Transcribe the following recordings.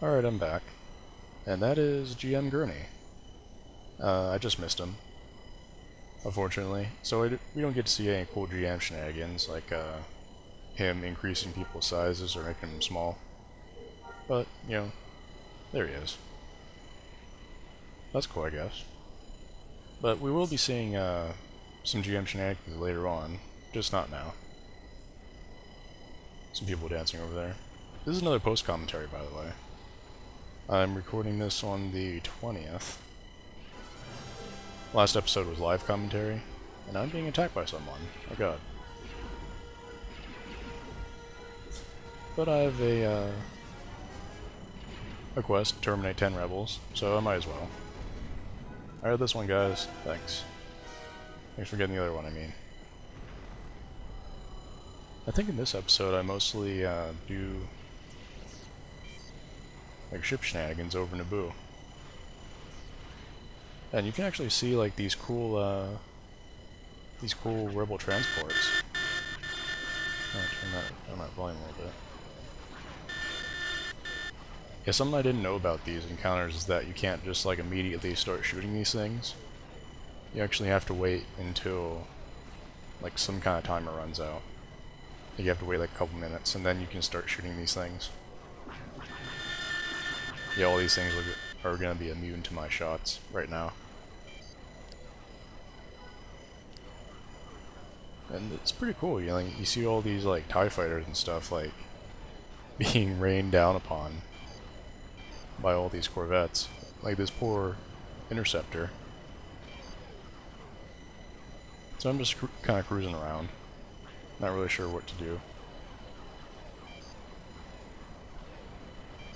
Alright, I'm back. And that is GM Gurney. I just missed him, unfortunately. So we don't get to see any cool GM shenanigans, like him increasing people's sizes or making them small. But, you know, there he is. That's cool, I guess. But we will be seeing some GM shenanigans later on, just not now. Some people dancing over there. This is another post-commentary, by the way. I'm recording this on the 20th. Last episode was live commentary, and I'm being attacked by someone. Oh god. But I have a quest to terminate 10 rebels, so I might as well. Alright, this one, guys. Thanks. Thanks for getting the other one, I mean. I think in this episode I mostly do like ship shenanigans over Naboo. And you can actually see like these cool rebel transports. I'll turn that volume a little bit. Yeah, something I didn't know about these encounters is that you can't just like immediately start shooting these things. You actually have to wait until like some kind of timer runs out. You have to wait like a couple minutes and then you can start shooting these things. Yeah, all these things are going to be immune to my shots right now. And it's pretty cool, you know, like, you see all these like TIE fighters and stuff like being rained down upon by all these corvettes. Like this poor interceptor. So I'm just kind of cruising around. Not really sure what to do.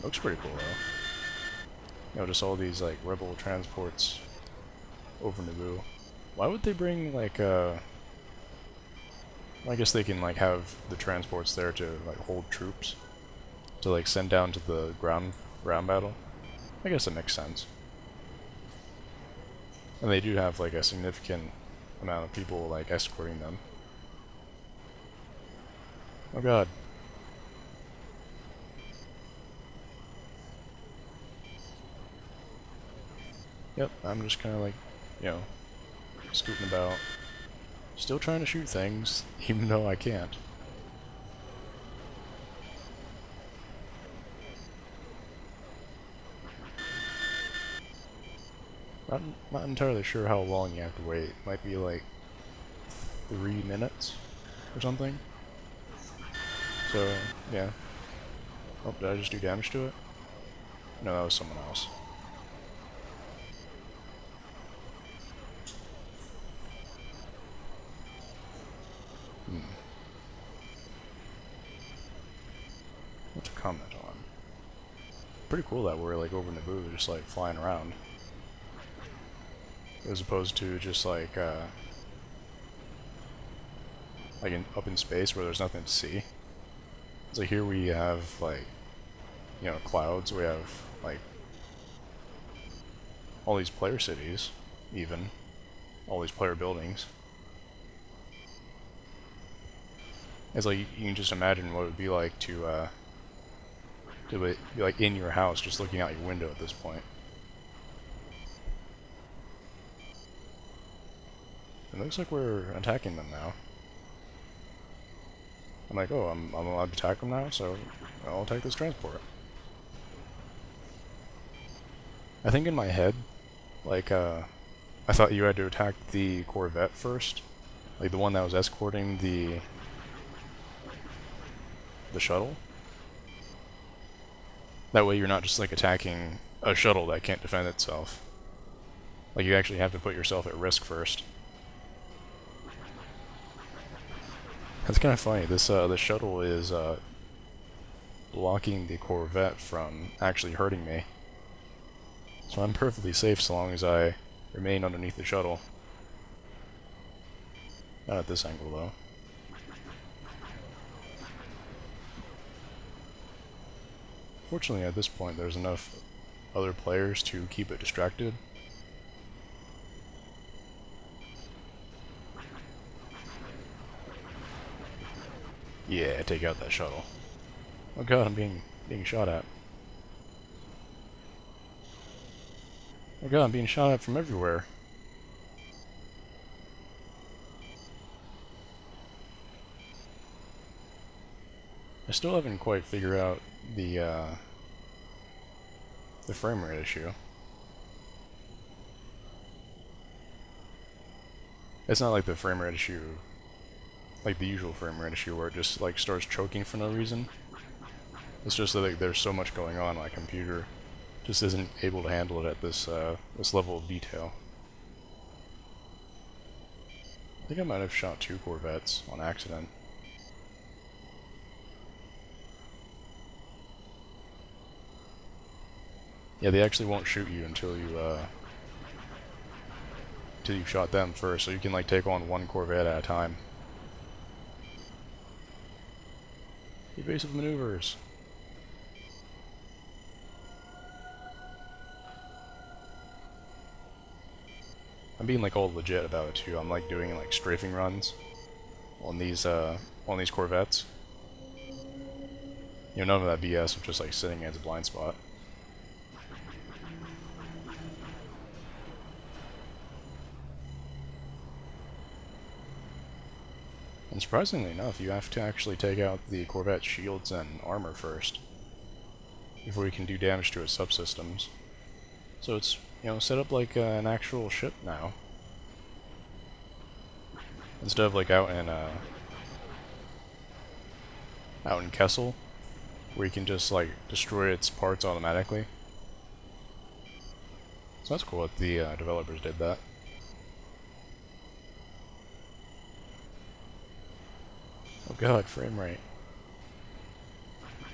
Looks pretty cool though. You know, just all these like rebel transports over Naboo. Why would they bring like well, I guess they can like have the transports there to like hold troops to like send down to the ground battle. I guess that makes sense. And they do have like a significant amount of people like escorting them. Oh god. Yep, I'm just kind of like, you know, scooting about. Still trying to shoot things, even though I can't. Not entirely sure how long you have to wait. Might be like 3 minutes or something. So, yeah. Oh, did I just do damage to it? No, that was someone else. What to comment on? Pretty cool that we're like over Naboo, just like flying around. As opposed to just like up in space where there's nothing to see. So here we have like, you know, clouds, we have like all these player cities, even. All these player buildings. It's like, you can just imagine what it would be like to be like in your house just looking out your window at this point. It looks like we're attacking them now. I'm like, oh, I'm allowed to attack them now, so I'll attack this transport. I think in my head, like, I thought you had to attack the Corvette first. Like, the one that was escorting the shuttle. That way you're not just, like, attacking a shuttle that can't defend itself. Like, you actually have to put yourself at risk first. That's kind of funny. This shuttle is blocking the Corvette from actually hurting me. So I'm perfectly safe so long as I remain underneath the shuttle. Not at this angle, though. Fortunately, at this point, there's enough other players to keep it distracted. Yeah, take out that shuttle. Oh god, I'm being shot at. Oh god, I'm being shot at from everywhere. I still haven't quite figured out the frame rate issue. It's not like the frame rate issue, like the usual frame rate issue where it just like starts choking for no reason. It's just that like, there's so much going on, my computer just isn't able to handle it at this level of detail. I think I might have shot 2 Corvettes on accident. Yeah, they actually won't shoot you until you've shot them first, so you can like take on 1 Corvette at a time. Evasive maneuvers. I'm being like all legit about it too. I'm like doing like strafing runs on these Corvettes. You know, none of that BS of just like sitting as a blind spot. And surprisingly enough, you have to actually take out the Corvette's shields and armor first before you can do damage to its subsystems. So it's, you know, set up like an actual ship now. Instead of like out in Kessel, where you can just like destroy its parts automatically. So that's cool that the developers did that. Oh god, frame rate.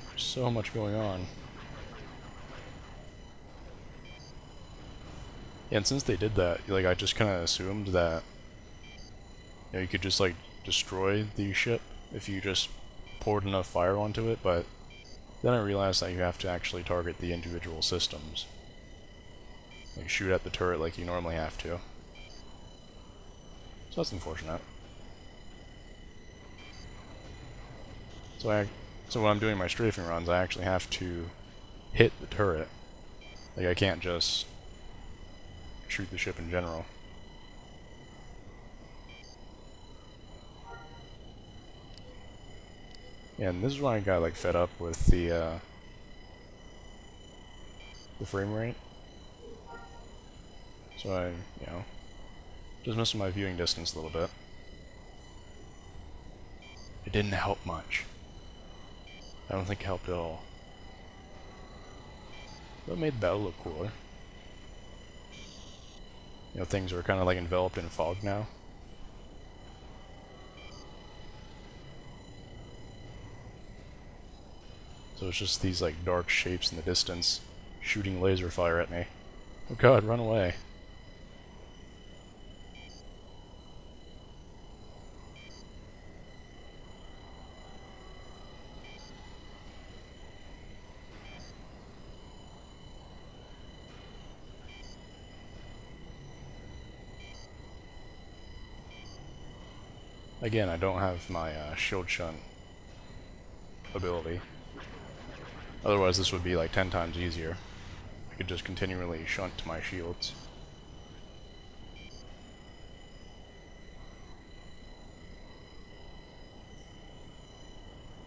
There's so much going on. Yeah, and since they did that, like I just kind of assumed that you know, you could just like destroy the ship if you just poured enough fire onto it, but then I realized that you have to actually target the individual systems. Like shoot at the turret like you normally have to. So that's unfortunate. So when I'm doing my strafing runs, I actually have to hit the turret. Like I can't just shoot the ship in general. Yeah, and this is why I got like fed up with the frame rate. So I, you know, just missing my viewing distance a little bit. It didn't help much. I don't think it helped at all. But it made the battle look cooler. You know, things are kind of like enveloped in fog now. So it's just these like dark shapes in the distance shooting laser fire at me. Oh god, run away. Again, I don't have my shield shunt ability. Otherwise this would be like 10 times easier. I could just continually shunt to my shields.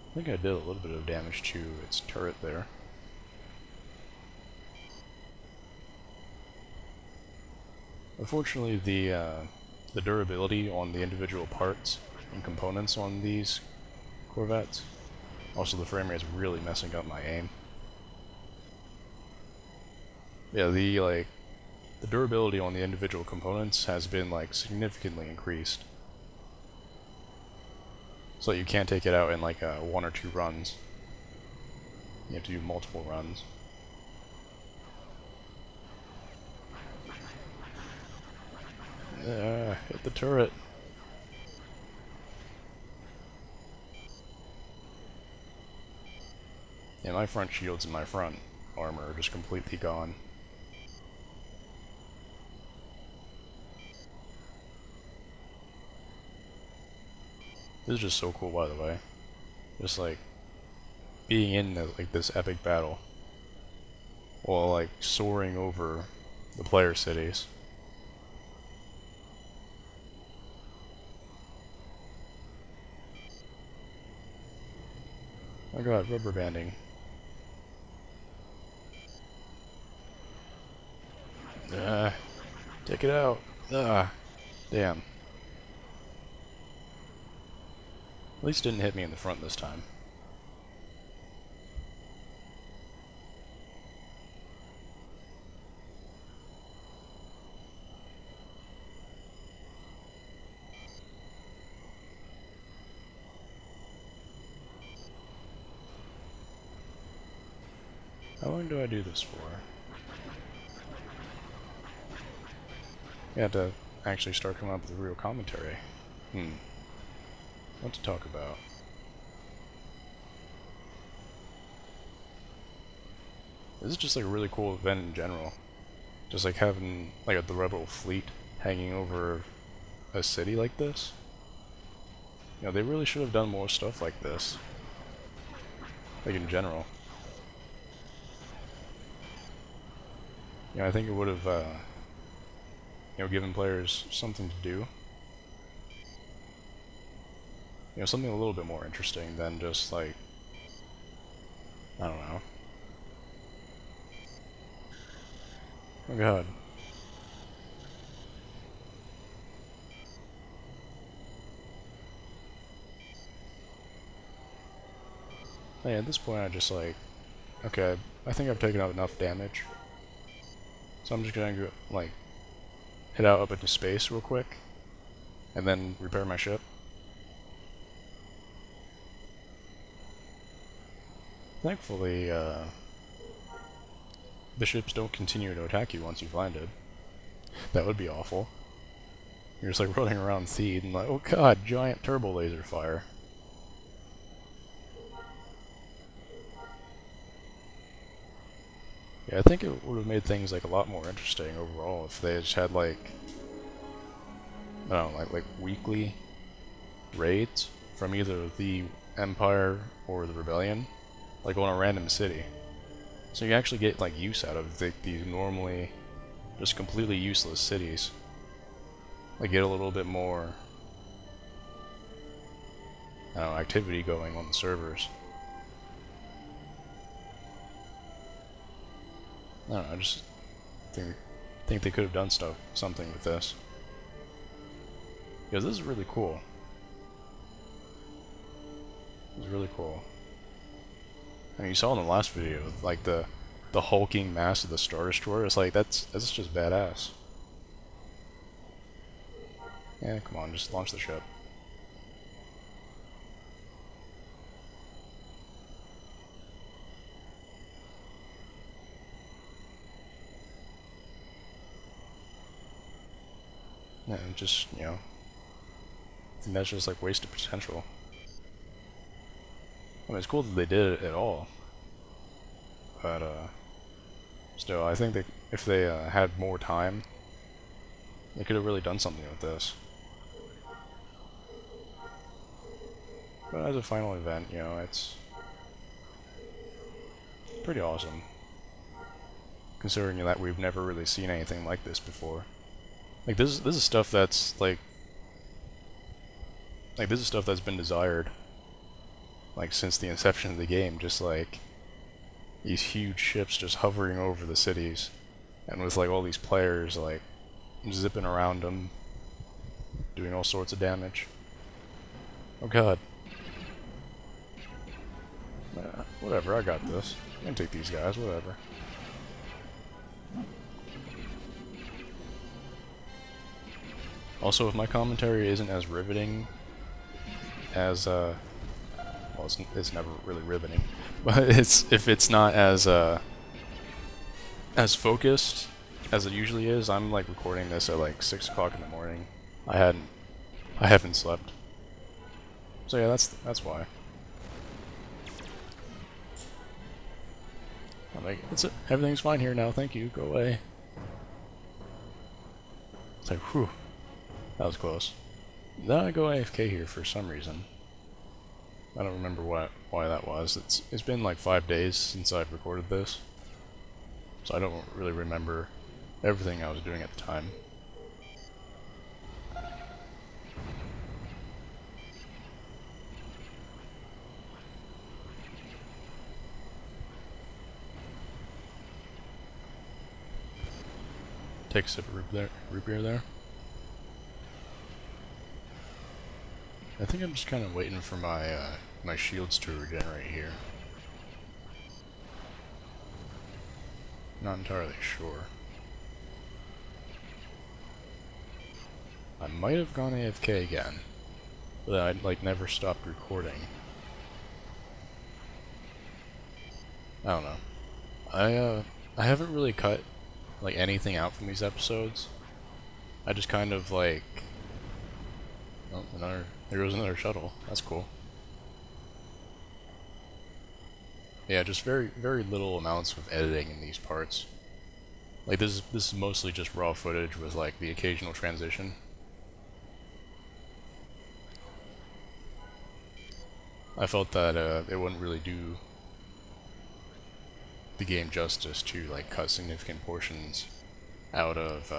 I think I did a little bit of damage to its turret there. Unfortunately, the durability on the individual parts and components on these Corvettes, also the frame rate is really messing up my aim. Yeah, the durability on the individual components has been like significantly increased. So you can't take it out in like 1 or 2 runs. You have to do multiple runs. Hit the turret. Yeah, my front shields and my front armor are just completely gone. This is just so cool, by the way. Just like being in like this epic battle, while like soaring over the player cities. Oh god, rubber banding. Take it out. Damn. At least didn't hit me in the front this time. How long do I do this for? You had to actually start coming up with a real commentary. What to talk about? This is just like a really cool event in general. Just like having like the rebel fleet hanging over a city like this. You know, they really should have done more stuff like this. Like in general. You know, I think it would have, you know, given players something to do. You know, something a little bit more interesting than just like, I don't know. Oh god. Hey, at this point I just like, okay, I think I've taken out enough damage. So I'm just gonna go, like, head out up into space real quick, and then repair my ship. Thankfully, the ships don't continue to attack you once you've landed. That would be awful. You're just like running around Theed and like, oh god, giant turbo laser fire. Yeah, I think it would have made things like a lot more interesting overall if they just had like, I don't know, like weekly raids from either the Empire or the Rebellion, like on a random city. So you actually get like use out of these normally just completely useless cities. Like get a little bit more, I don't know, activity going on the servers. I don't know, I just think they could have done something with this. Because this is really cool. It's really cool. I mean, you saw in the last video, like the hulking mass of the Star Destroyer. It's like that's just badass. Yeah, come on, just launch the ship. Yeah, just, you know, I think that's just like wasted potential. I mean, it's cool that they did it at all, but still, I think that if they had more time, they could have really done something with this. But as a final event, you know, it's pretty awesome, considering that we've never really seen anything like this before. Like this is stuff that's like this is stuff that's been desired like since the inception of the game, just like these huge ships just hovering over the cities and with like all these players like zipping around them doing all sorts of damage. Oh god. Whatever, I got this. I can take these guys, whatever. Also, if my commentary isn't as riveting as, well, it's never really riveting, but if it's not as focused as it usually is, I'm like recording this at like 6 o'clock in the morning. I haven't slept. So yeah, that's why. I'm like, everything's fine here now, thank you, go away. It's like, whew. That was close. Then I go AFK here for some reason. I don't remember why that was. It's been like 5 days since I've recorded this, so I don't really remember everything I was doing at the time. Take a sip of root beer there. I think I'm just kind of waiting for my my shields to regenerate here. Not entirely sure. I might have gone AFK again, but I like never stopped recording. I don't know. I haven't really cut like anything out from these episodes. I just kind of like, oh, there goes another shuttle. That's cool. Yeah, just very little amounts of editing in these parts. Like this is mostly just raw footage with like the occasional transition. I felt that it wouldn't really do the game justice to like cut significant portions out of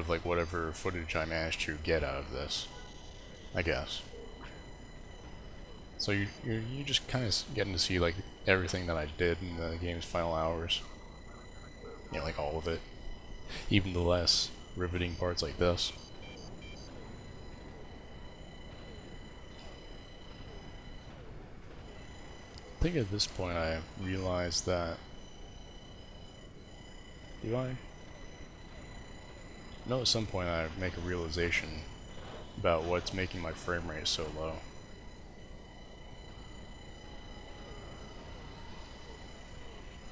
like whatever footage I managed to get out of this, I guess. So you're just kind of getting to see like everything that I did in the game's final hours. You know, like all of it, even the less riveting parts like this. I think at this point I realized that... Do I? No, at some point I make a realization about what's making my frame rate so low.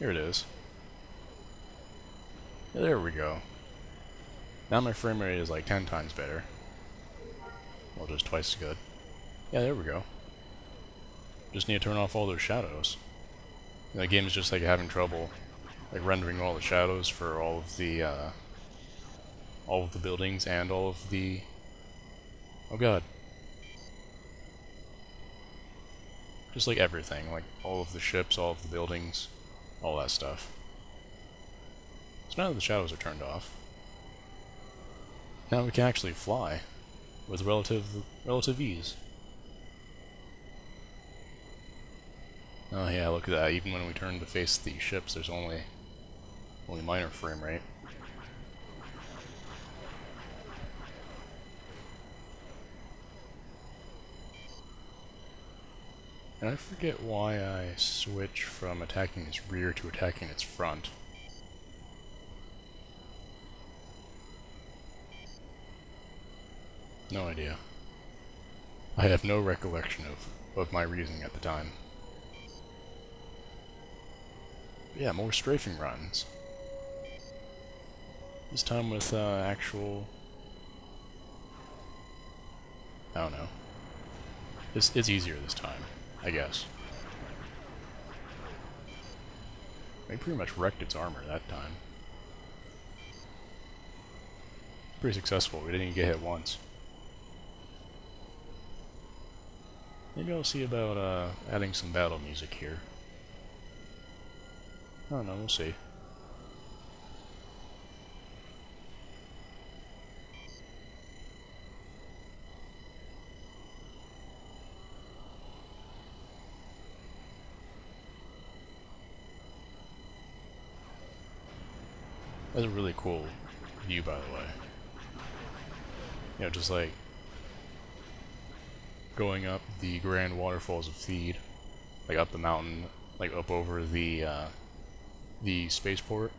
Here it is. Yeah, there we go. Now my frame rate is like 10 times better. Well, just twice as good. Yeah, there we go. Just need to turn off all those shadows. And the game is just like having trouble like rendering all the shadows for all of the buildings and all of the... Oh god. Just like everything, like all of the ships, all of the buildings, all that stuff. So now that the shadows are turned off, now we can actually fly with relative ease. Oh yeah, look at that. Even when we turn to face the ships, there's only minor frame rate. And I forget why I switch from attacking its rear to attacking its front. No idea. I have no recollection of my reasoning at the time. But yeah, more strafing runs. This time with actual... I don't know. It's easier this time, I guess. I pretty much wrecked its armor that time. Pretty successful, we didn't even get hit once. Maybe I'll see about adding some battle music here. I don't know, we'll see. That's a really cool view, by the way. You know, just like going up the grand waterfalls of Theed, like up the mountain, like up over the spaceport.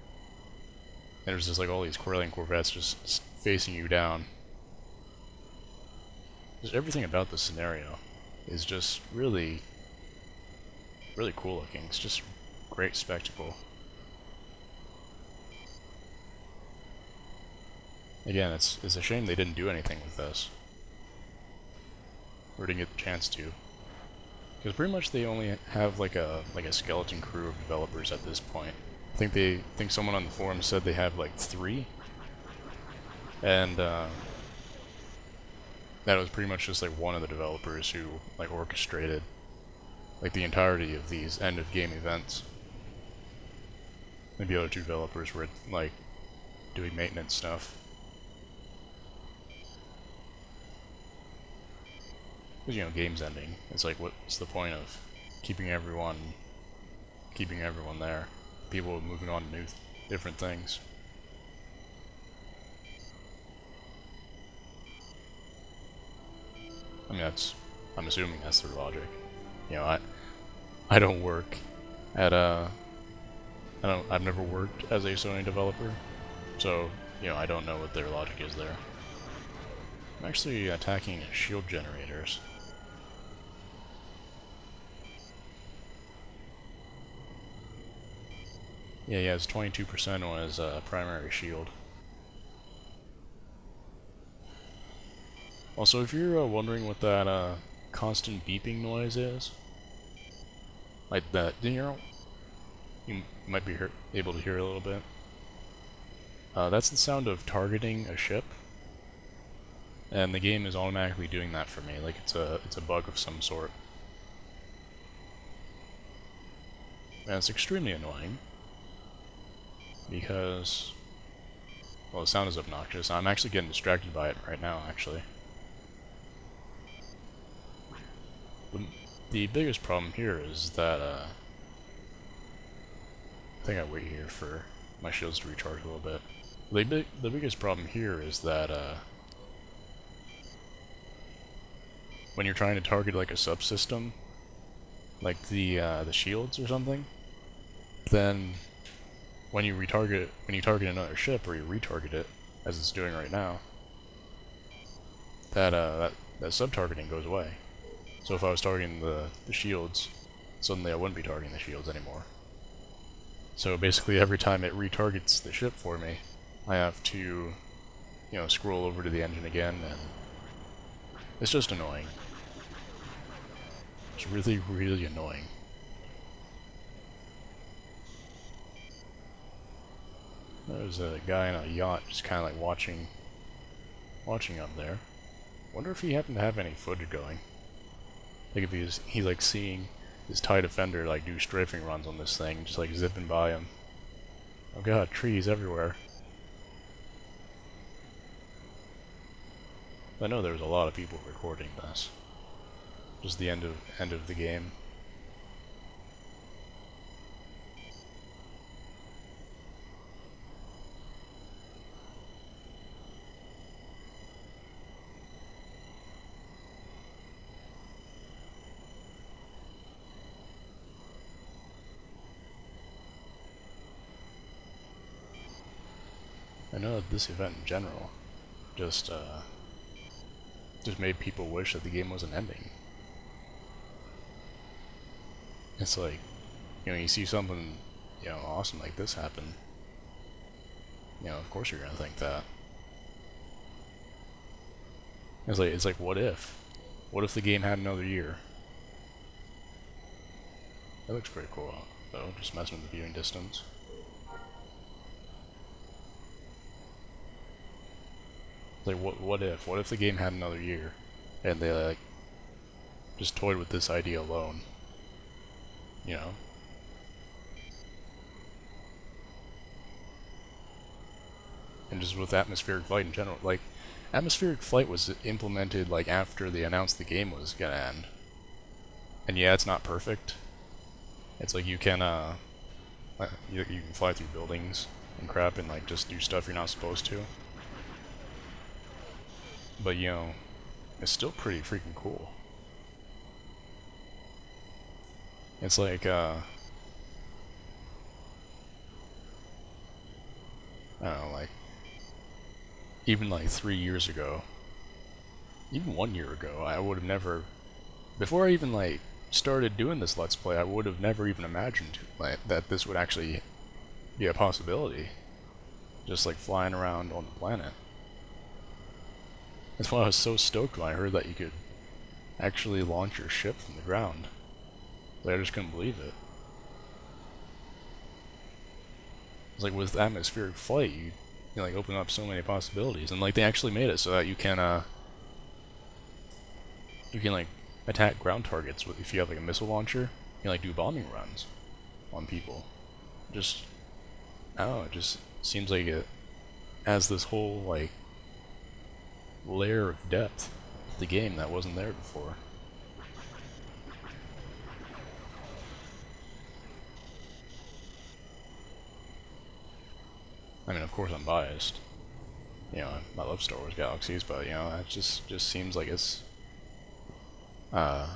And there's just like all these Corellian corvettes just facing you down. Just everything about this scenario is just really cool looking. It's just great spectacle. Again, it's a shame they didn't do anything with this. Or didn't get the chance to. Because pretty much they only have like a skeleton crew of developers at this point. I think someone on the forum said they have like 3. And that was pretty much just like one of the developers who like orchestrated like the entirety of these end of game events. Maybe other two developers were like doing maintenance stuff. Because, you know, game's ending. It's like, what's the point of keeping everyone there? People moving on to different things. I mean, I'm assuming that's their logic. You know, I don't work at I've never worked as a Sony developer, so, you know, I don't know what their logic is there. I'm actually attacking shield generators. Yeah, he has 22% on his primary shield. Also, if you're wondering what that constant beeping noise is, like that, you might be able to hear a little bit. That's the sound of targeting a ship, and the game is automatically doing that for me, like it's a bug of some sort. And it's extremely annoying, because, well, the sound is obnoxious. I'm actually getting distracted by it right now, actually. The biggest problem here is that, I think I wait here for my shields to recharge a little bit. The biggest problem here is that, when you're trying to target like a subsystem, like the shields or something, then when you target another ship, or you retarget it, as it's doing right now, that sub-targeting goes away. So if I was targeting the shields, suddenly I wouldn't be targeting the shields anymore. So basically every time it retargets the ship for me, I have to, you know, scroll over to the engine again, and it's just annoying. It's really, really annoying. There's a guy in a yacht just kind of like watching up there. Wonder if he happened to have any footage going. Like if he's like seeing this TIE Defender like do strafing runs on this thing, just like zipping by him. Oh god, trees everywhere. I know there was a lot of people recording this. Just the end of the game. I know that this event in general just made people wish that the game wasn't ending. It's like, you know, you see something, you know, awesome like this happen, you know, of course you're gonna think that. It's like, what if? What if the game had another year? That looks pretty cool, though, just messing with the viewing distance. Like, what if? What if the game had another year, and they, like, just toyed with this idea alone? You know? And just with atmospheric flight in general. Like, atmospheric flight was implemented, like, after they announced the game was gonna end. And yeah, it's not perfect. It's like you can, you can fly through buildings and crap and, like, just do stuff you're not supposed to. But, you know, it's still pretty freaking cool. It's like, I don't know, like, even like 3 years ago, even 1 year ago, I would have never, before I even, like, started doing this Let's Play, I would have never even imagined, like, that this would actually be a possibility. Just, like, flying around on the planet. That's why I was so stoked when I heard that you could actually launch your ship from the ground. Like, I just couldn't believe it. It's like with atmospheric flight, you like open up so many possibilities, and like they actually made it so that you can like attack ground targets if you have like a missile launcher. You can like do bombing runs on people. Just I don't know, it just seems like it has this whole, like, layer of depth to the game that wasn't there before. I mean, of course I'm biased. You know, I love Star Wars Galaxies, but, you know, it just seems like it's, uh,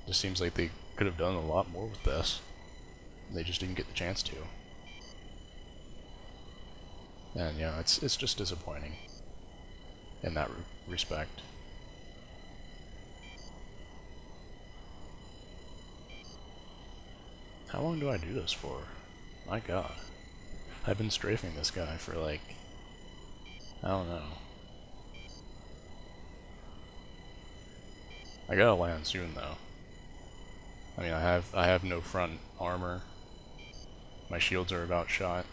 just seems like they could have done a lot more with this. They just didn't get the chance to. And, you know, it's just disappointing in that respect. How long do I do this for? My god. I've been strafing this guy for, like, I don't know. I gotta land soon, though. I mean, I have no front armor. My shields are about shot.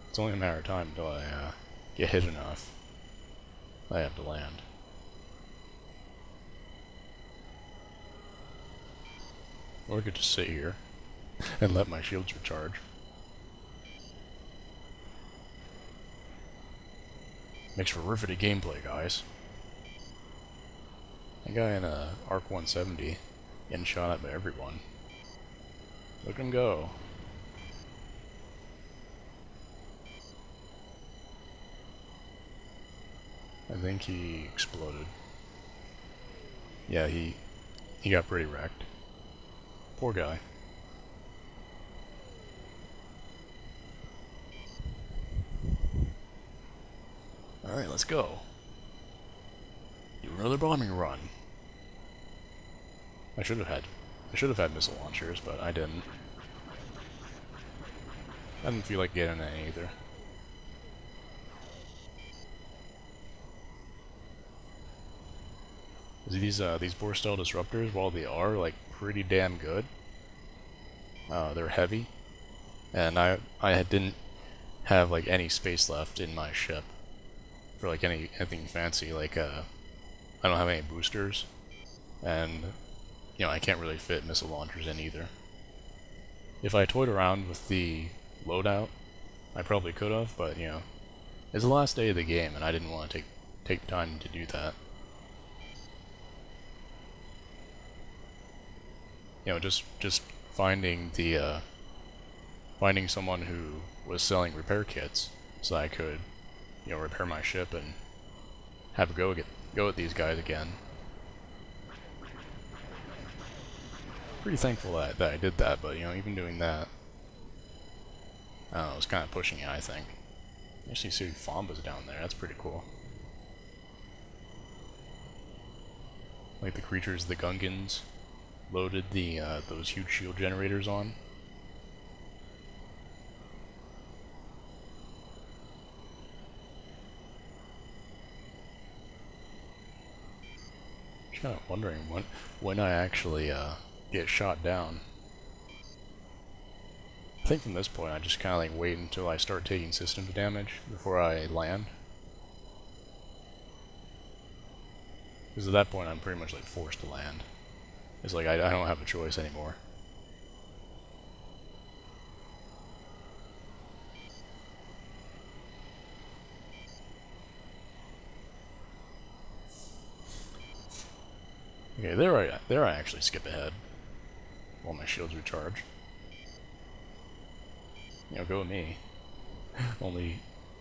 It's only a matter of time until I get hit enough. I have to land. Or I could just sit here and let my shields recharge. Makes for riveting gameplay, guys. That guy in a Arc 170 getting shot at by everyone. Look him go. I think he exploded. Yeah, he got pretty wrecked. Poor guy. Alright, let's go. Do another bombing run. I should have had missile launchers, but I didn't. I didn't feel like getting any either. These Borstel disruptors, while they are like pretty damn good, they're heavy, and I didn't have like any space left in my ship for like anything fancy. Like I don't have any boosters, and you know I can't really fit missile launchers in either. If I toyed around with the loadout, I probably could have, but you know, it's the last day of the game, and I didn't want to take time to do that. You know, just finding the finding someone who was selling repair kits, so I could, you know, repair my ship and have a go at these guys again. Pretty thankful that I did that, but you know, even doing that, I don't know, it was kind of pushing it, I think. Actually, see Fombas down there. That's pretty cool. Like the creatures, the Gungans, loaded the those huge shield generators on. Just kind of wondering when I actually get shot down. I think from this point I just kind of like wait until I start taking systems damage before I land. Because at that point I'm pretty much like forced to land. It's like I don't have a choice anymore. Okay, there I actually skip ahead while my shields recharge. You know, go with me. Only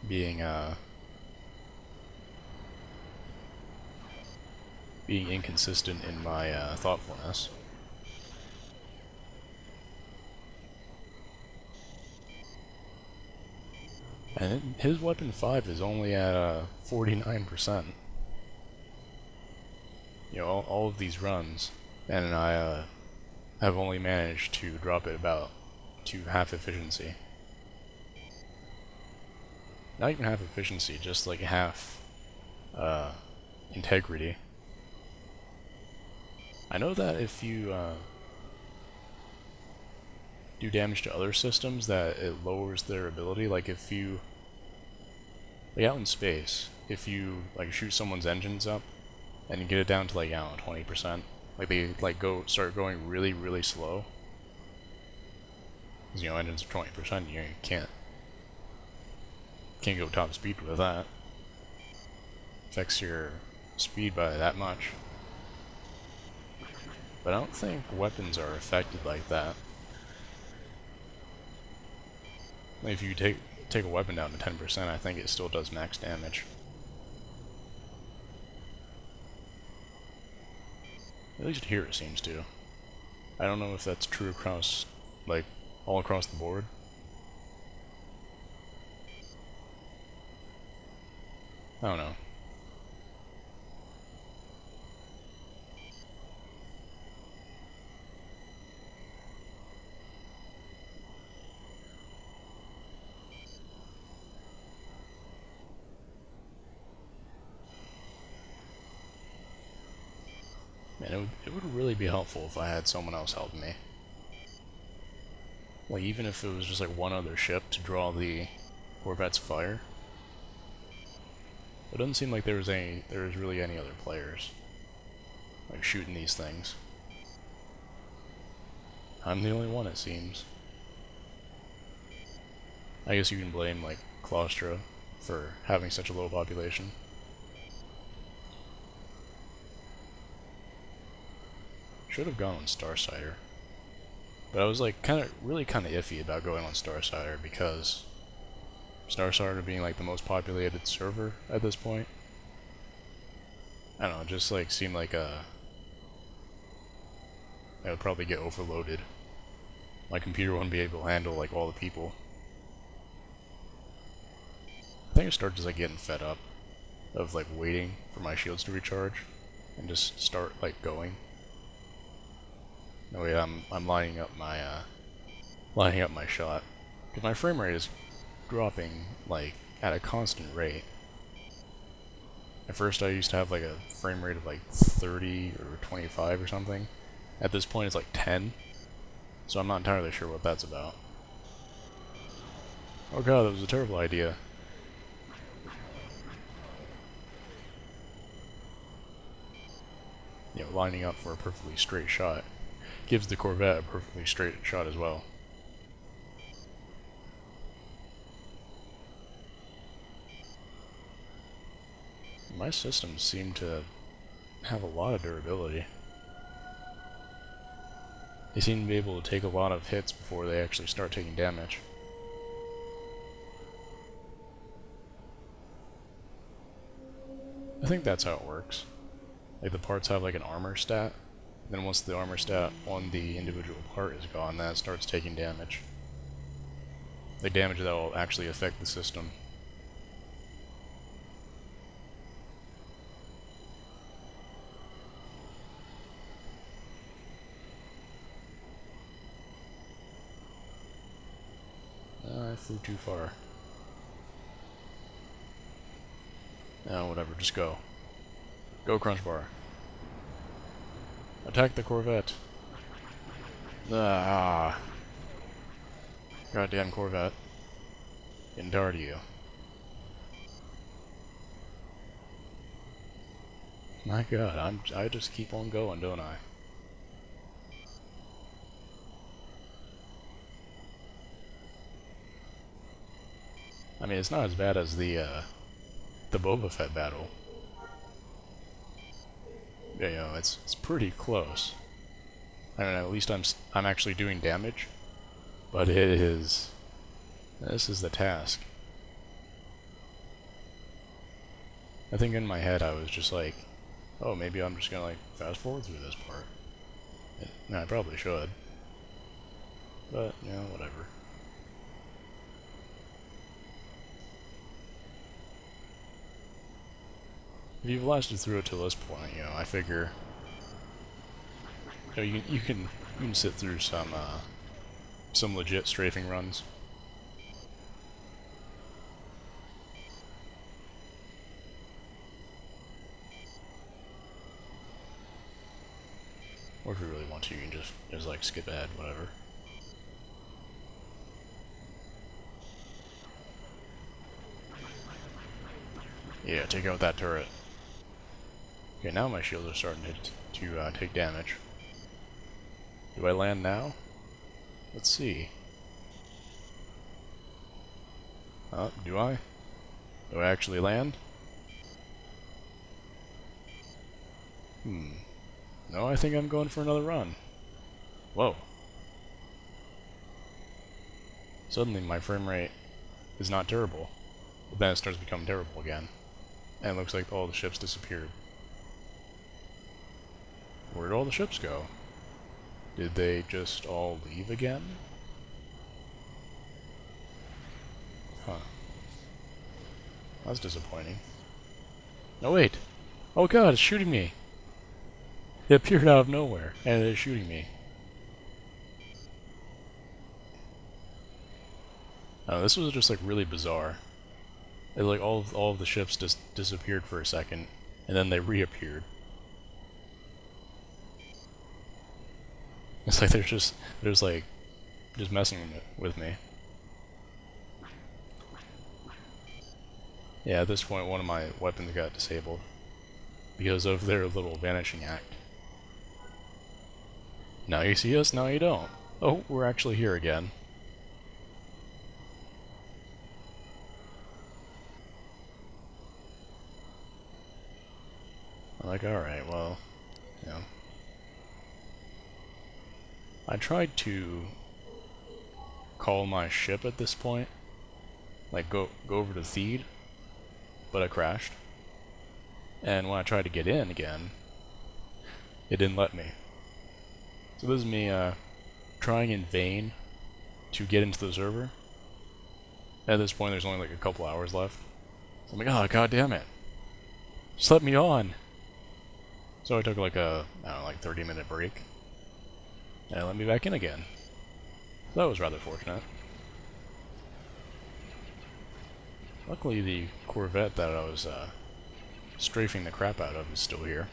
being being inconsistent in my thoughtfulness. And his weapon 5 is only at 49%. You know, all of these runs, and I have only managed to drop it about to half efficiency. Not even half efficiency, just like half integrity. I know that if you do damage to other systems, that it lowers their ability. Like if you, like out in space, if you like shoot someone's engines up and you get it down to like, I don't know, 20%, like they like start going really, really slow, Because, you know, engines are 20%, you can't go top speed with that. Affects your speed by that much. But I don't think weapons are affected like that. If you take a weapon down to 10%, I think it still does max damage. At least here it seems to. I don't know if that's true across, like, all across the board. I don't know. Man, it would really be helpful if I had someone else helping me. Like, even if it was just like one other ship to draw the Corvette's fire. It doesn't seem like there was really any other players like shooting these things. I'm the only one, it seems. I guess you can blame like Claustra for having such a low population. Should have gone on Starsider. But I was like really kind of iffy about going on Starsider because Starsider being like the most populated server at this point. I don't know, it just like seemed like I would probably get overloaded. My computer wouldn't be able to handle like all the people. I think I started just like getting fed up of like waiting for my shields to recharge and just start like going. No way, I'm lining up my shot because my frame rate is dropping like at a constant rate. At first I used to have like a frame rate of like 30 or 25 or something. At this point it's like 10, so I'm not entirely sure what that's about. Oh god, that was a terrible idea. You know, lining up for a perfectly straight shot gives the Corvette a perfectly straight shot as well. My systems seem to have a lot of durability. They seem to be able to take a lot of hits before they actually start taking damage. I think that's how it works. Like the parts have like an armor stat, then once the armor stat on the individual part is gone, that starts taking damage. The damage that will actually affect the system. I flew too far. No, whatever, just go. Go, Crunch Bar. Attack the Corvette. Ah. Goddamn Corvette. Getting tired of you. My god, I just keep on going, don't I? I mean, it's not as bad as the Boba Fett battle. Yeah, you know, it's pretty close. I don't know, at least I'm actually doing damage, but this is the task. I think in my head I was just like, oh, maybe I'm just gonna like fast forward through this part. And I probably should, but you know, whatever. If you've lasted through it to this point, you know, I figure, you know, you can sit through some legit strafing runs. Or if you really want to, you can just like skip ahead, whatever. Yeah, take out that turret. Okay, now my shields are starting to take damage. Do I land now? Let's see. Do I? Do I actually land? No, I think I'm going for another run. Whoa. Suddenly my frame rate is not terrible. But then it starts to become terrible again. And it looks like all the ships disappeared. Where'd all the ships go? Did they just all leave again? Huh. That's disappointing. No, wait! Oh god, it's shooting me! It appeared out of nowhere, and it is shooting me. Oh, this was just like really bizarre. It, like all of the ships just disappeared for a second, and then they reappeared. It's like they're just messing with me. Yeah, at this point one of my weapons got disabled because of their little vanishing act. Now you see us, now you don't. Oh, we're actually here again. I'm like, alright, well, you know. I tried to call my ship at this point, like go over to Theed, but I crashed. And when I tried to get in again, it didn't let me. So this is me trying in vain to get into the server. At this point there's only like a couple hours left. So I'm like, oh god damn it. Just let me on. So I took like a, I don't know, like 30-minute break. And it let me back in again. So that was rather fortunate. Luckily the Corvette that I was strafing the crap out of is still here.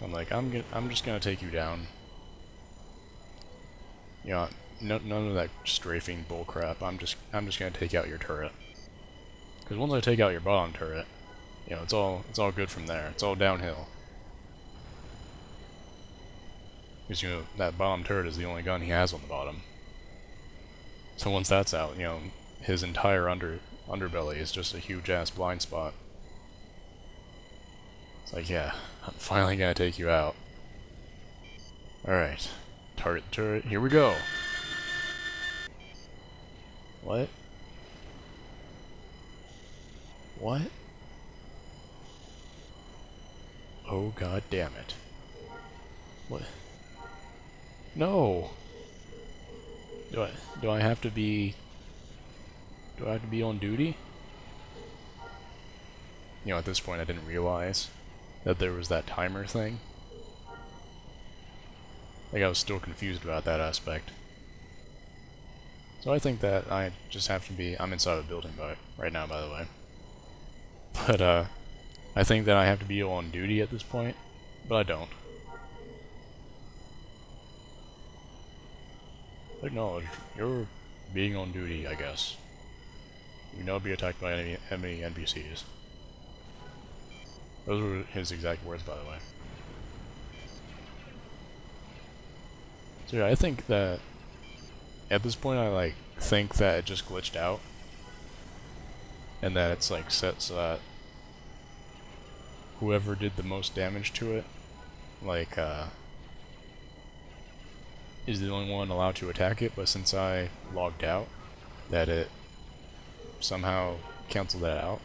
I'm like, I'm just gonna take you down. You know, none of that strafing bullcrap. I'm just gonna take out your turret. Because once I take out your bottom turret, you know, it's all good from there. It's all downhill. Because you know that bottom turret is the only gun he has on the bottom. So once that's out, you know, his entire underbelly is just a huge ass blind spot. It's like, yeah, I'm finally gonna take you out. Alright. Target the turret, here we go! What? What? Oh god damn it. What? No! Do I have to be... Do I have to be on duty? You know, at this point I didn't realize that there was that timer thing. Like, I was still confused about that aspect. So I think that I just have to be... I'm inside a building right now, by the way. But, I think that I have to be on duty at this point, but I don't. Acknowledge, you're being on duty, I guess. You know, be attacked by any NPCs. Those were his exact words, by the way. So yeah, I think that at this point I like think that it just glitched out, and that it's like set so that whoever did the most damage to it, like is the only one allowed to attack it. But since I logged out, that it somehow canceled that out.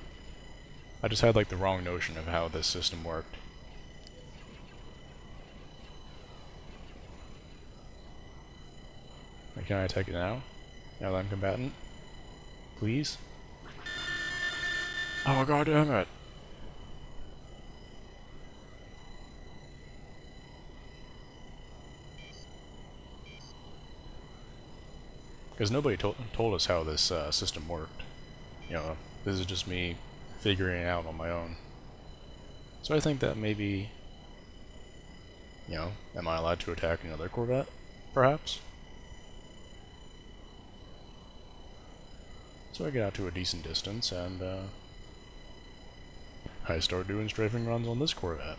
I just had like the wrong notion of how this system worked. Like, can I attack it now? Now that I'm combatant? Please? Oh god damn it! Because nobody told us how this system worked. You know, this is just me figuring it out on my own. So I think that maybe, you know, am I allowed to attack another Corvette? Perhaps? So I get out to a decent distance, and I start doing strafing runs on this Corvette.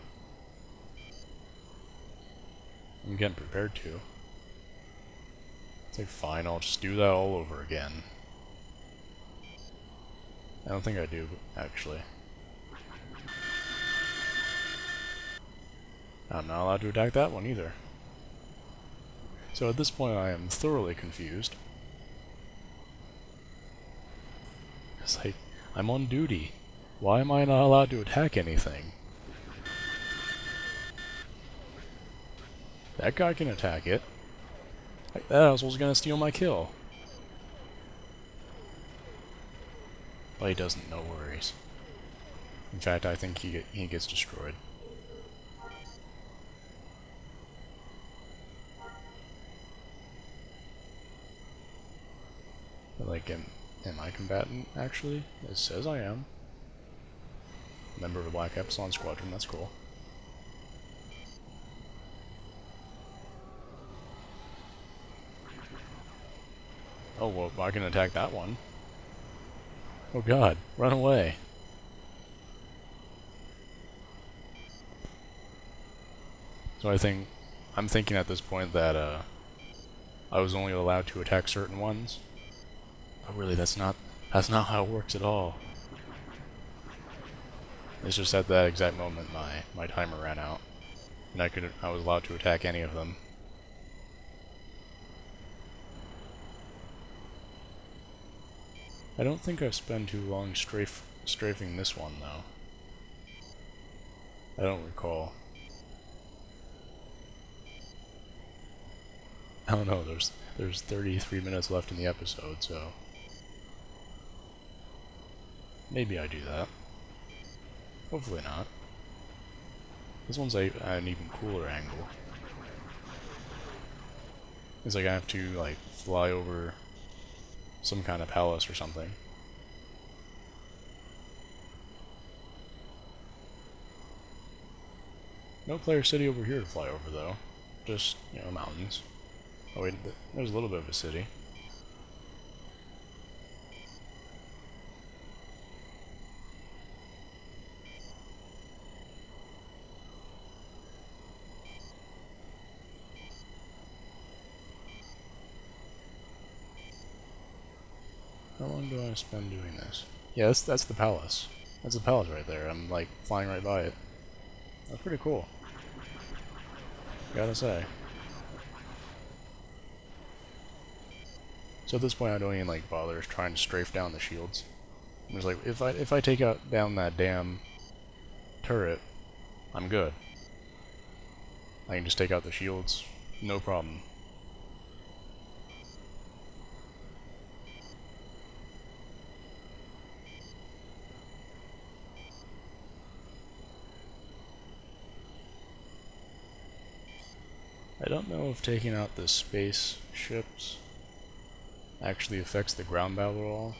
I'm getting prepared to. It's like, fine, I'll just do that all over again. I don't think I do, actually. I'm not allowed to attack that one either. So at this point I am thoroughly confused. It's like, I'm on duty. Why am I not allowed to attack anything? That guy can attack it. Like, that asshole's gonna steal my kill. But he doesn't, no worries. In fact, I think he gets destroyed. But like, am I combatant, actually? It says I am. Member of the Black Epsilon Squadron, that's cool. Oh, well, I can attack that one. Oh god, run away. So I'm thinking at this point that, I was only allowed to attack certain ones. But really, that's not how it works at all. It's just at that exact moment my timer ran out. And I was allowed to attack any of them. I don't think I've spent too long strafing this one, though. I don't recall. I don't know, there's 33 minutes left in the episode, so... maybe I do that. Hopefully not. This one's an even cooler angle. It's like I have to, like, fly over some kind of palace or something. No player city over here to fly over, though. Just, you know, mountains. Oh wait, there's a little bit of a city. How long do I spend doing this? Yeah, that's the palace. That's the palace right there. I'm, like, flying right by it. That's pretty cool. Gotta say. So at this point I don't even, like, bother trying to strafe down the shields. I'm just like, if I take out down that damn turret, I'm good. I can just take out the shields, no problem. I don't know if taking out the spaceships actually affects the ground battle at all.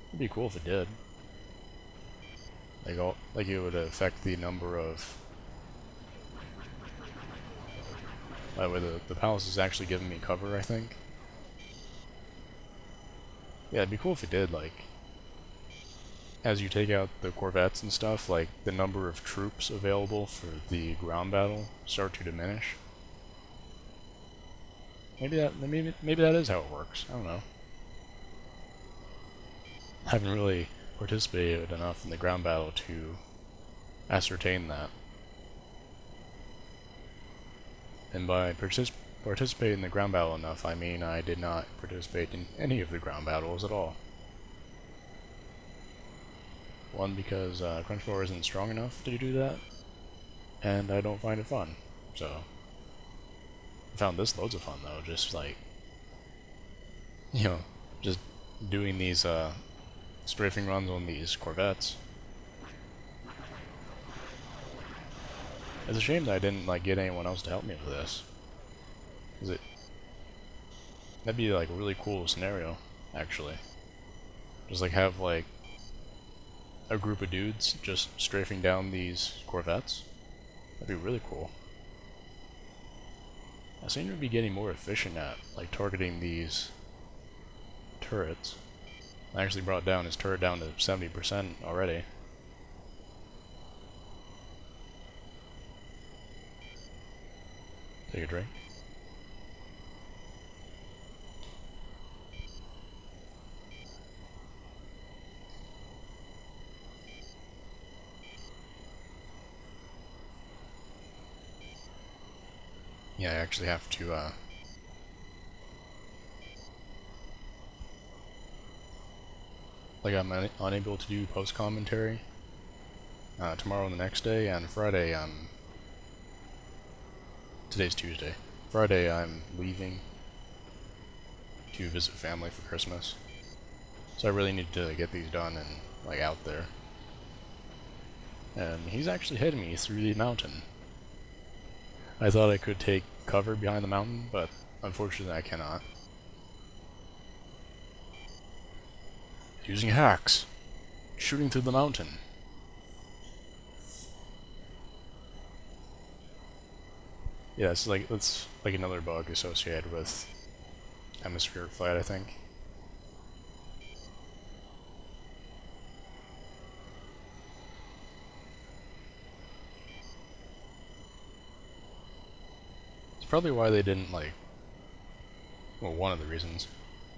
It'd be cool if it did. Like it would affect the number of... By the way, the palace is actually giving me cover, I think. Yeah, it'd be cool if it did, like... as you take out the corvettes and stuff, like, the number of troops available for the ground battle start to diminish. Maybe that is how it works. I don't know. I haven't really participated enough in the ground battle to ascertain that. And by participate in the ground battle enough, I mean I did not participate in any of the ground battles at all. One, because Crunchbar isn't strong enough to do that, and I don't find it fun, so... I found this loads of fun, though, just, like... you know, just doing these, strafing runs on these corvettes. It's a shame that I didn't, like, get anyone else to help me with this. That'd be, like, a really cool scenario, actually. Just, like, have, like, a group of dudes just strafing down these corvettes. That'd be really cool. I seem to be getting more efficient at, like, targeting these turrets. I actually brought down his turret down to 70% already. Take a drink. Yeah, I actually have to, like, I'm unable to do post-commentary tomorrow and the next day, and Friday today's Tuesday. Friday I'm leaving to visit family for Christmas. So I really need to get these done and, like, out there. And he's actually heading me through the mountain. I thought I could take cover behind the mountain, but unfortunately I cannot. Using hacks! Shooting through the mountain. Yeah, it's like another bug associated with atmospheric flight, I think. It's probably why they didn't, like, well, one of the reasons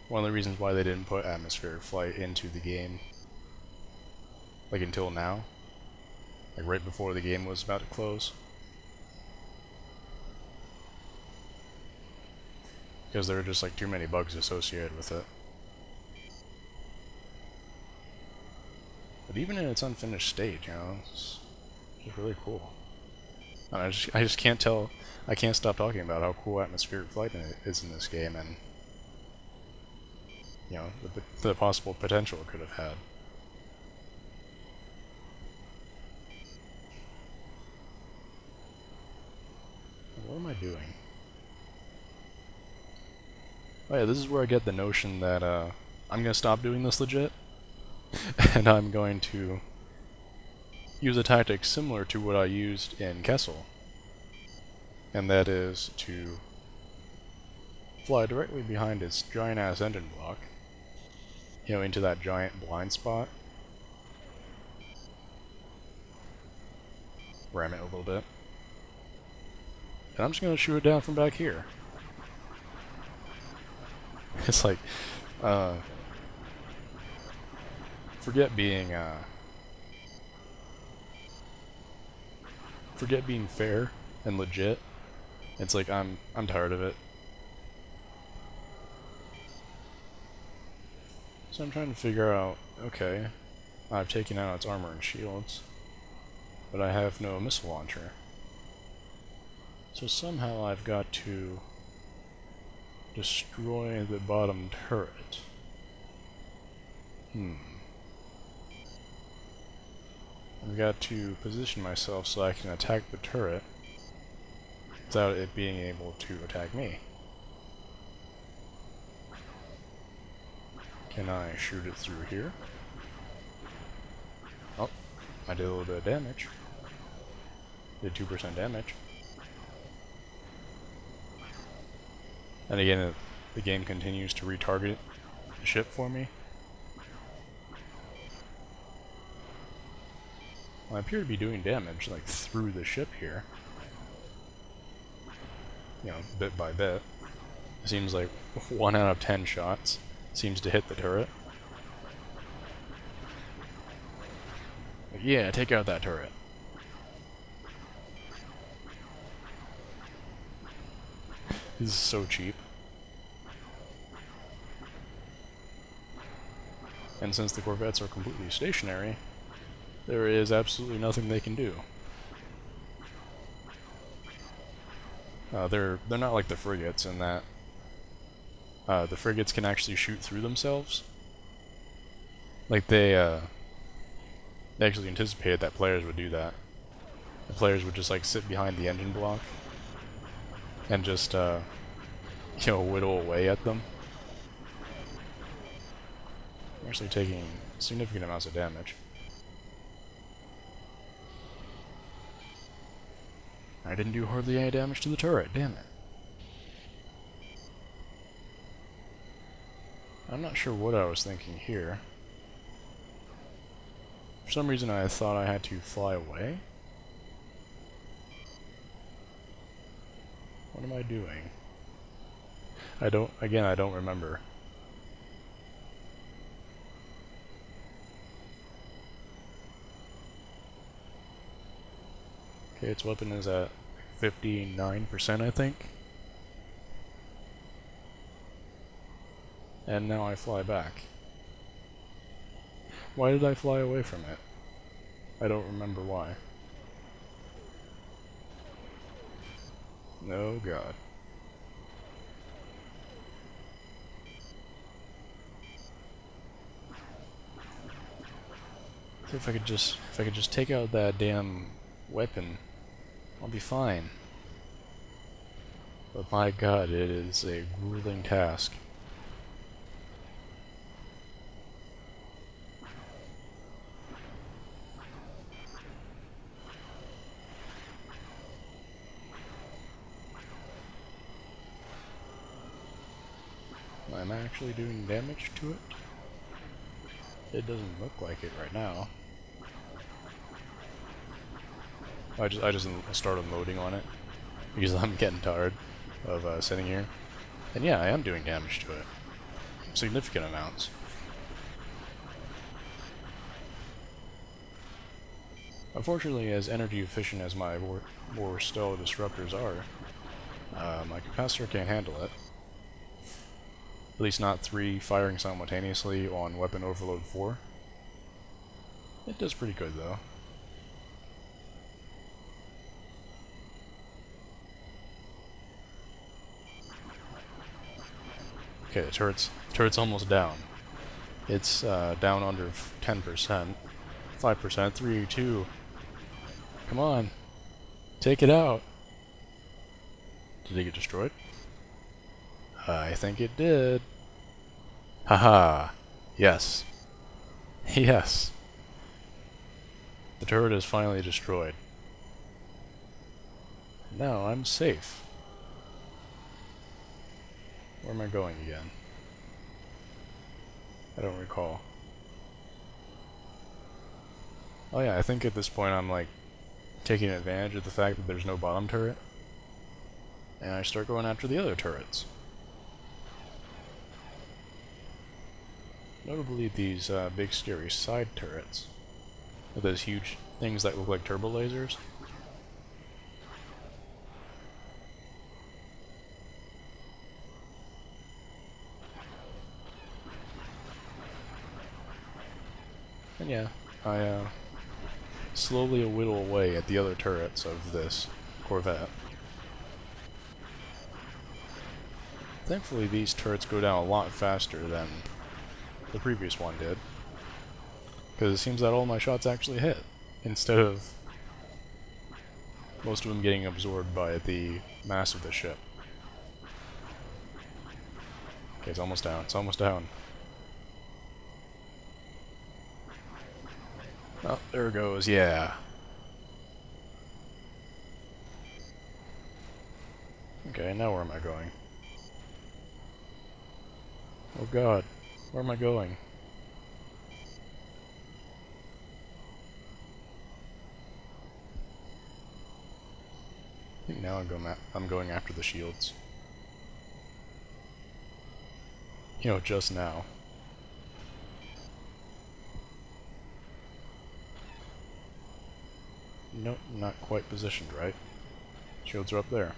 why they didn't put atmospheric flight into the game, like, until now, like right before the game was about to close. Because there were just, like, too many bugs associated with it. But even in its unfinished state, you know, it's really cool. And I just can't tell, I can't stop talking about how cool atmospheric flight is in this game, and, you know, the possible potential it could have had. What am I doing? Oh yeah, this is where I get the notion that I'm gonna stop doing this legit, and I'm going to use a tactic similar to what I used in Kessel, and that is to fly directly behind its giant-ass engine block, you know, into that giant blind spot, ram it a little bit, and I'm just gonna shoot it down from back here. It's like, forget being fair and legit. It's like I'm tired of it. So I'm trying to figure out, okay, I've taken out its armor and shields, but I have no missile launcher. So somehow I've got to destroy the bottom turret. I've got to position myself so I can attack the turret without it being able to attack me. Can I shoot it through here? Oh, I did a little bit of damage. Did 2% damage. And again, the game continues to retarget the ship for me. Well, I appear to be doing damage, like, through the ship here. You know, bit by bit. It seems like 1 out of 10 shots seems to hit the turret. Like, yeah, take out that turret. This is so cheap. And since the Corvettes are completely stationary, there is absolutely nothing they can do. They're not like the frigates in that the frigates can actually shoot through themselves. Like they actually anticipated that players would do that. The players would just like sit behind the engine block and just you know, whittle away at them. I'm actually taking significant amounts of damage. I didn't do hardly any damage to the turret, damn it. I'm not sure what I was thinking here. For some reason I thought I had to fly away. What am I doing? I don't remember. Okay, its weapon is at 59%, I think. And now I fly back. Why did I fly away from it? I don't remember why. Oh god. If I could just take out that damn weapon, I'll be fine. But my god, it is a grueling task. Am I actually doing damage to it? It doesn't look like it right now. I just started loading on it because I'm getting tired of sitting here. And yeah, I am doing damage to it. Significant amounts. Unfortunately, as energy efficient as my more stellar disruptors are, my capacitor can't handle it. At least not 3 firing simultaneously on Weapon Overload 4. It does pretty good though. Okay, the turret's almost down. It's down under 10%. 5%, 3, 2. Come on. Take it out. Did it get destroyed? I think it did. Haha. Yes. Yes. The turret is finally destroyed. Now I'm safe. Where am I going again? I don't recall. Oh yeah, I think at this point I'm like taking advantage of the fact that there's no bottom turret. And I start going after the other turrets. Notably these big scary side turrets. With those huge things that look like turbo lasers. And yeah, I slowly whittle away at the other turrets of this Corvette. Thankfully these turrets go down a lot faster than the previous one did. Because it seems that all my shots actually hit, instead of most of them getting absorbed by the mass of the ship. Okay, it's almost down, it's almost down. Oh, there it goes, yeah. Okay, now where am I going? Oh god, where am I going? I think now I'm going after the shields. You know, just now. Nope, not quite positioned right. Shields are up there.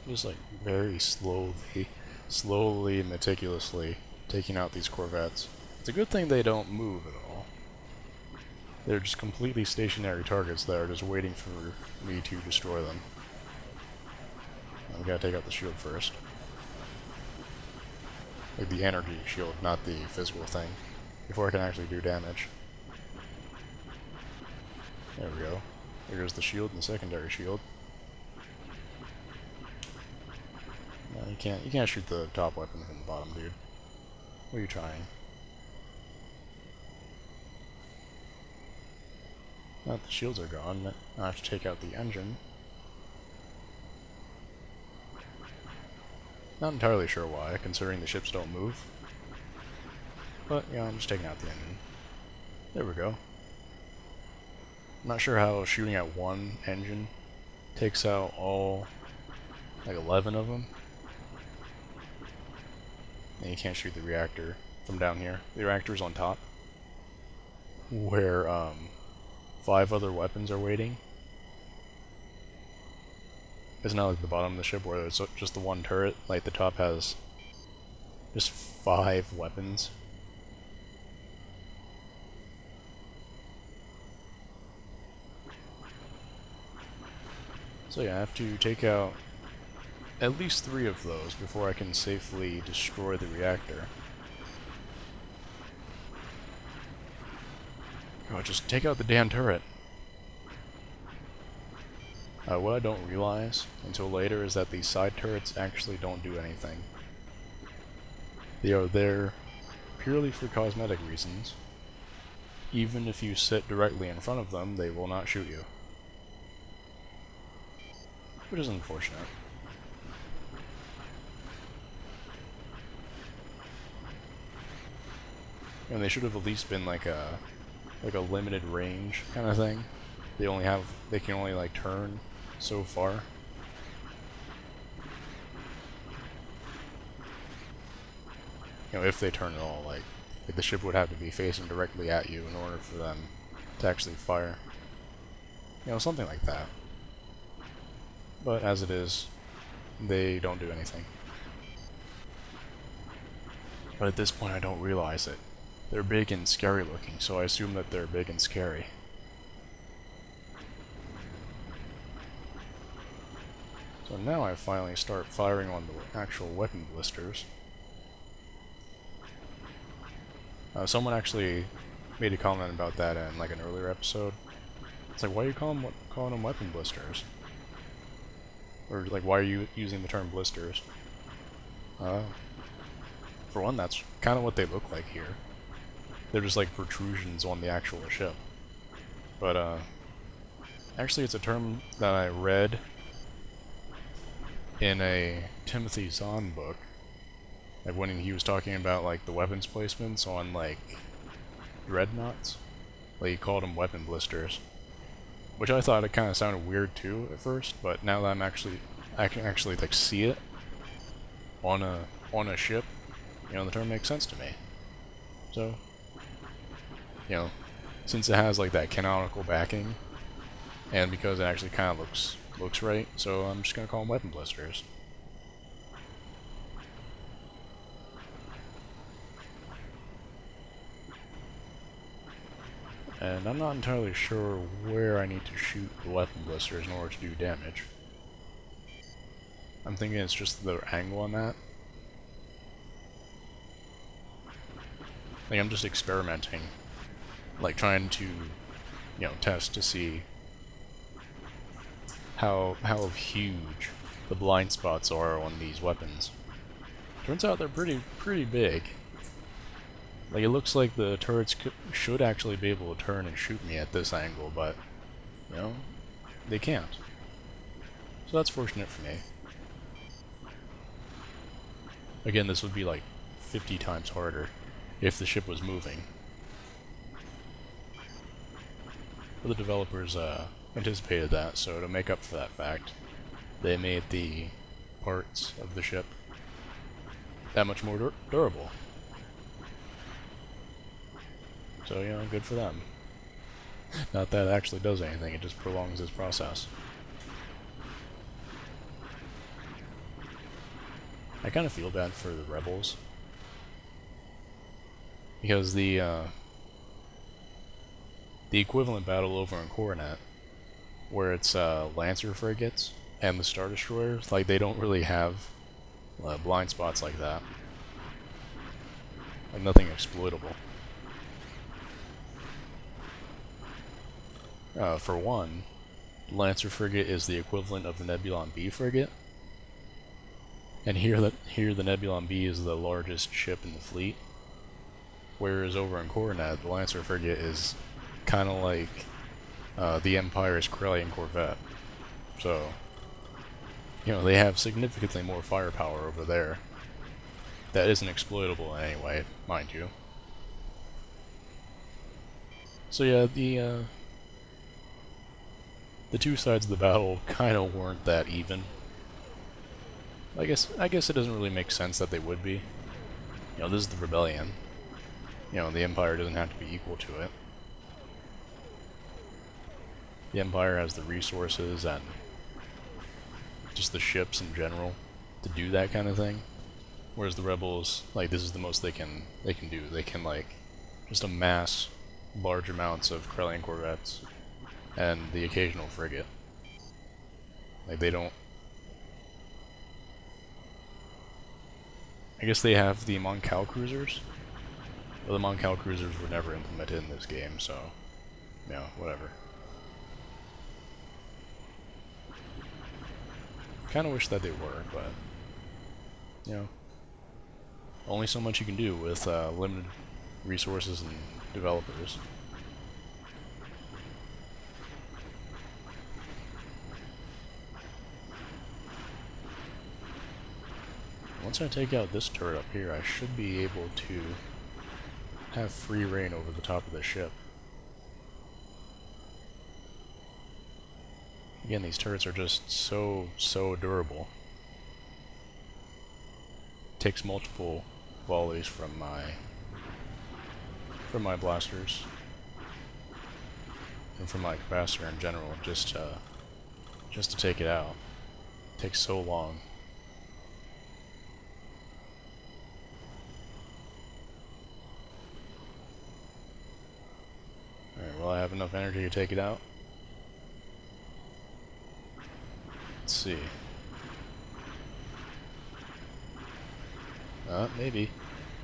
Just like very slowly and meticulously taking out these Corvettes. It's a good thing they don't move at all. They're just completely stationary targets that are just waiting for me to destroy them. We gotta take out the shield first. Like the energy shield, not the physical thing. Before I can actually do damage. There we go. There's the shield and the secondary shield. No, you can't shoot the top weapon from the bottom, dude. What are you trying? Now that the shields are gone, I have to take out the engine. Not entirely sure why, considering the ships don't move. But, yeah, I'm just taking out the engine. There we go. I'm not sure how shooting at one engine takes out all, like 11 of them. and you can't shoot the reactor from down here. The reactor's on top, where 5 other weapons are waiting. It's not like the bottom of the ship where it's just the one turret. Like the top has just 5 weapons. So yeah, I have to take out at least 3 of those before I can safely destroy the reactor. Oh, just take out the damn turret. What I don't realize until later is that these side turrets actually don't do anything. They are there purely for cosmetic reasons. Even if you sit directly in front of them, they will not shoot you. Which is unfortunate. And they should have at least been like a limited range kind of thing. They can only like turn so far. You know, if they turn at all, like the ship would have to be facing directly at you in order for them to actually fire. You know, something like that. But as it is, they don't do anything. But at this point I don't realize it. They're big and scary looking, so I assume that they're big and scary. So now I finally start firing on the actual weapon blisters. Someone actually made a comment about that in like an earlier episode. It's like, why are you calling them weapon blisters? Or like, why are you using the term blisters? For one, that's kind of what they look like here. They're just like protrusions on the actual ship. But actually it's a term that I read in a Timothy Zahn book. Like when he was talking about like the weapons placements on like dreadnoughts. Like he called them weapon blisters. Which I thought it kind of sounded weird too at first, but now that I can actually like see it on a ship, you know, the term makes sense to me. So, you know, since it has like that canonical backing, and because it actually kind of looks right, so I'm just gonna call them weapon blisters. And I'm not entirely sure where I need to shoot the weapon blisters in order to do damage. I'm thinking it's just the angle on that. Like I'm just experimenting, like trying to, you know, test to see how huge the blind spots are on these weapons. Turns out they're pretty big. Like it looks like the turrets should actually be able to turn and shoot me at this angle, but you know, they can't. So that's fortunate for me. Again, this would be like 50 times harder if the ship was moving. But the developers anticipated that, so to make up for that fact, they made the parts of the ship that much more durable. So, you know, good for them. Not that it actually does anything, it just prolongs this process. I kind of feel bad for the rebels. Because the equivalent battle over in Coronet, where it's Lancer frigates and the Star Destroyers, like they don't really have blind spots like that. Like nothing exploitable. For one, the Lancer frigate is the equivalent of the Nebulon B frigate, and here the Nebulon B is the largest ship in the fleet, whereas over in Coronet, the Lancer frigate is kind of like the Empire's Corellian corvette. So, you know, they have significantly more firepower over there. That isn't exploitable in any way, mind you. So yeah, the two sides of the battle kind of weren't that even. I guess it doesn't really make sense that they would be. You know, this is the rebellion. You know, the Empire doesn't have to be equal to it. The Empire has the resources and just the ships in general to do that kind of thing. Whereas the rebels, like, this is the most they can do. They can, like, just amass large amounts of Krellian corvettes and the occasional frigate. Like, they don't... I guess they have the Moncal cruisers, but the Moncal cruisers were never implemented in this game, so, you know, whatever. Kinda wish that they were, but, you know, only so much you can do with limited resources and developers. Once I take out this turret up here, I should be able to have free reign over the top of the ship. Again, these turrets are just so durable. Takes multiple volleys from my blasters and from my capacitor in general, just to take it out. Takes so long. Alright, will I have enough energy to take it out? Let's see. Maybe.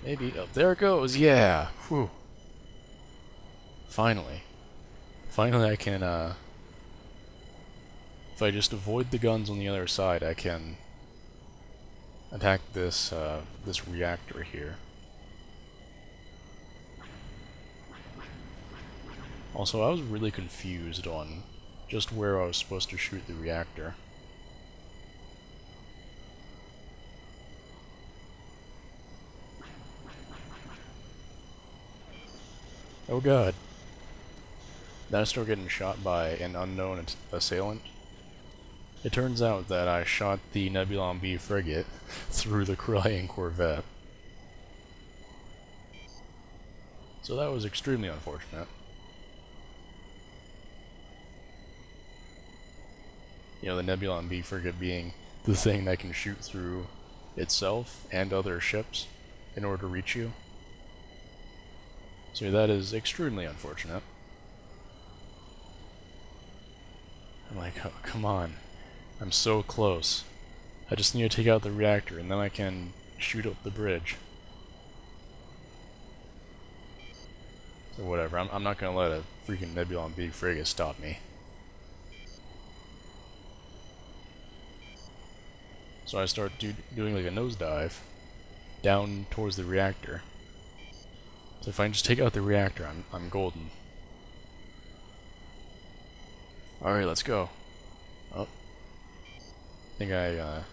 Maybe. Oh, there it goes! Yeah! Whew. Finally. Finally I can, if I just avoid the guns on the other side, I can attack this, this reactor here. Also, I was really confused on just where I was supposed to shoot the reactor. Oh god. Then I start getting shot by an unknown assailant. It turns out that I shot the Nebulon B frigate through the Krellian corvette. So that was extremely unfortunate. You know, the Nebulon B frigate being the thing that can shoot through itself and other ships in order to reach you. So that is extremely unfortunate. I'm like, oh, come on. I'm so close. I just need to take out the reactor and then I can shoot up the bridge. So whatever, I'm not gonna let a freaking Nebulon B frigate stop me. So I start doing like a nosedive down towards the reactor. So if I can just take out the reactor, I'm golden. Alright, let's go. Oh. I think I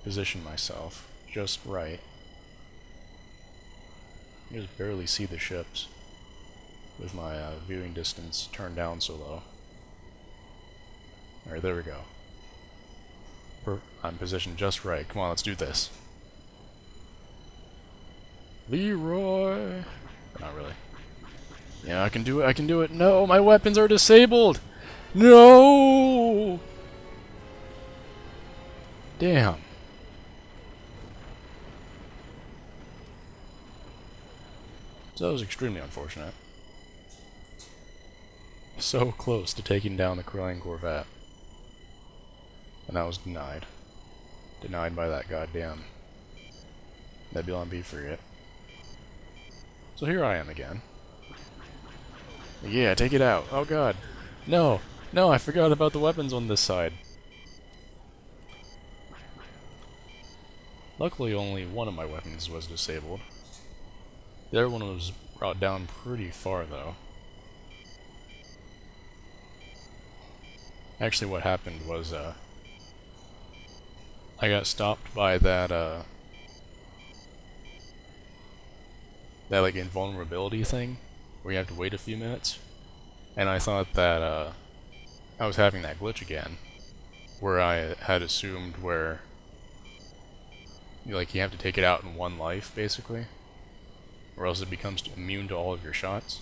positioned myself just right. I can just barely see the ships with my viewing distance turned down so low. Alright, there we go. I'm positioned just right. Come on, let's do this. Leroy! Not really. Yeah, I can do it, I can do it. No, my weapons are disabled! No! Damn. So that was extremely unfortunate. So close to taking down the Krellian corvette. And that was denied. Denied by that goddamn Nebulon B frigate. So here I am again. Yeah, take it out. Oh god. No! No, I forgot about the weapons on this side. Luckily only one of my weapons was disabled. The other one was brought down pretty far though. Actually what happened was, I got stopped by that, that like invulnerability thing, where you have to wait a few minutes, and I thought that, I was having that glitch again, where I had assumed where, you have to take it out in one life, basically. or else it becomes immune to all of your shots.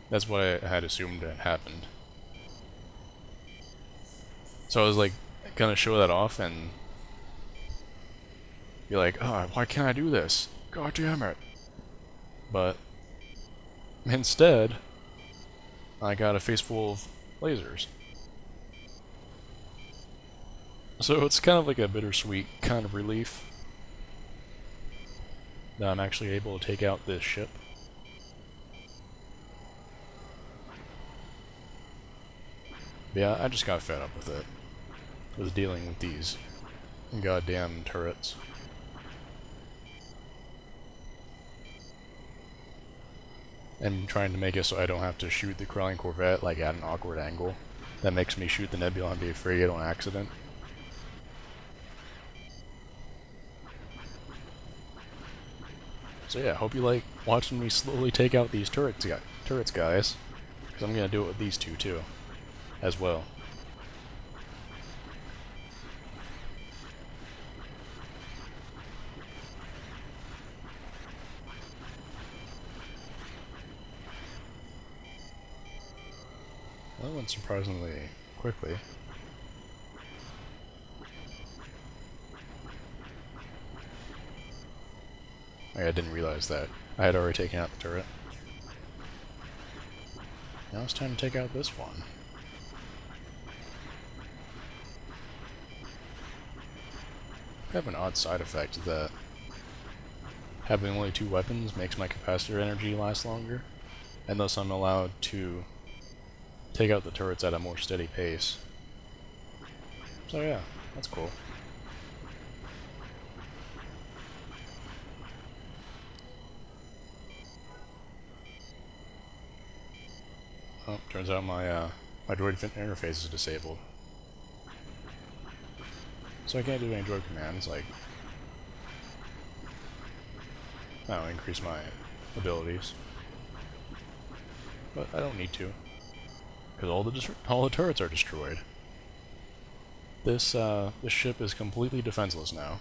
That's what I had assumed had happened. So I was like, gonna show that off and be like, oh, why can't I do this? God damn it. But instead, I got a face full of lasers. So it's kind of like a bittersweet kind of relief that I'm actually able to take out this ship. But yeah, I just got fed up with it. With dealing with these goddamn turrets. And trying to make it so I don't have to shoot the crawling corvette like at an awkward angle. That makes me shoot the Nebula and be frigate on accident. So yeah, hope you like watching me slowly take out these turrets, guys. Because I'm gonna do it with these two too, as well. Well, that went surprisingly quickly. I didn't realize that. I had already taken out the turret. Now it's time to take out this one. I have an odd side effect that having only 2 weapons makes my capacitor energy last longer, and thus I'm allowed to take out the turrets at a more steady pace. So yeah, that's cool. Oh, turns out my my droid interface is disabled. So I can't do any droid commands like, increase my abilities. But I don't need to, because all the turrets are destroyed. This ship is completely defenseless now.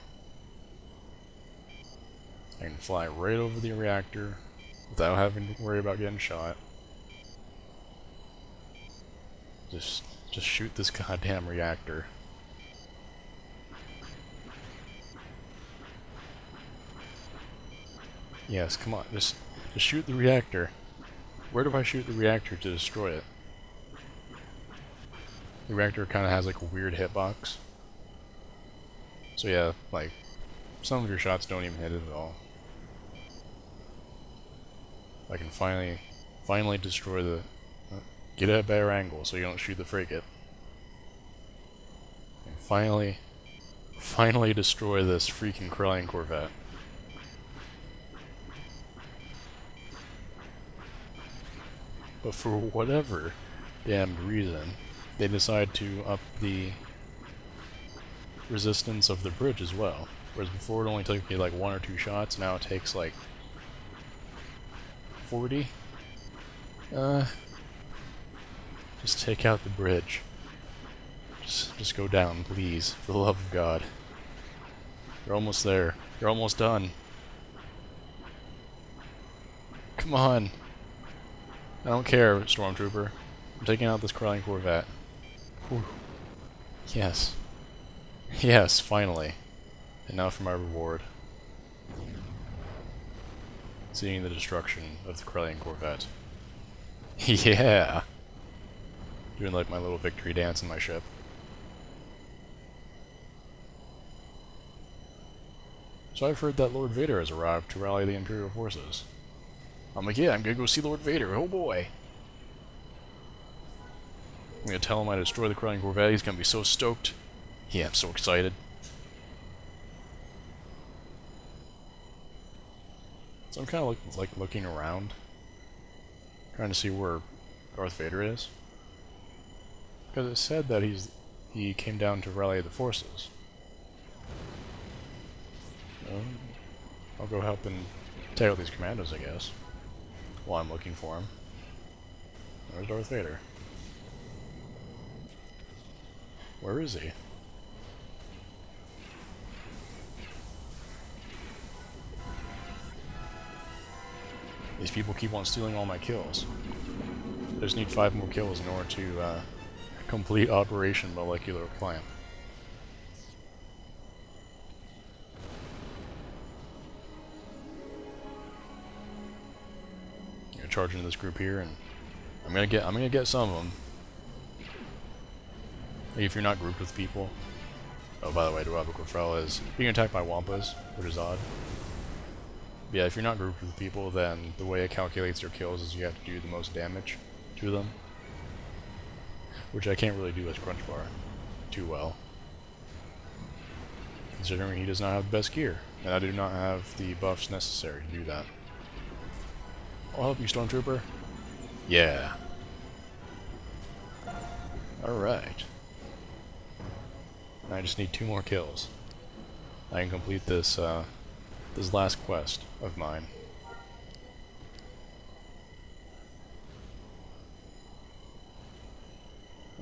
I can fly right over the reactor without having to worry about getting shot. Just shoot this goddamn reactor. Yes, come on, just shoot the reactor. Where do I shoot the reactor to destroy it? The reactor kind of has like a weird hitbox. So yeah, like, some of your shots don't even hit it at all. I can finally destroy the... get at a better angle so you don't shoot the frigate. And finally destroy this freaking crying corvette. But for whatever damned reason, they decide to up the resistance of the bridge as well. Whereas before it only took me like 1 or 2 shots, now it takes like 40. Just take out the bridge. Just go down, please, for the love of God. You're almost there. You're almost done. Come on. I don't care, Stormtrooper. I'm taking out this crawling corvette. Whew. Yes. Yes, finally. And now for my reward. Seeing the destruction of the crawling corvette. Yeah! Doing like my little victory dance in my ship. So I've heard that Lord Vader has arrived to rally the Imperial forces. I'm like, yeah, I'm gonna go see Lord Vader, oh boy! I'm gonna tell him I destroy the crawling corvette, he's gonna be so stoked. Yeah, I'm so excited. So I'm kind of like looking around, trying to see where Darth Vader is. Because it said that he came down to rally the forces. I'll go help and take out these commandos, I guess. While I'm looking for him. Where's Darth Vader? Where is he? These people keep on stealing all my kills. I just need 5 more kills in order to complete Operation Molecular Clamp. I'm gonna charge into this group here, and I'm gonna get some of them. If you're not grouped with people. Oh, by the way, Duabaquafrel is being attacked by Wampas, which is odd. Yeah, if you're not grouped with people, then the way it calculates your kills is you have to do the most damage to them. Which I can't really do as Crunchbar too well. Considering he does not have the best gear, and I do not have the buffs necessary to do that. I'll help you, Stormtrooper. Yeah. Alright. I just need 2 more kills. I can complete this, this last quest of mine.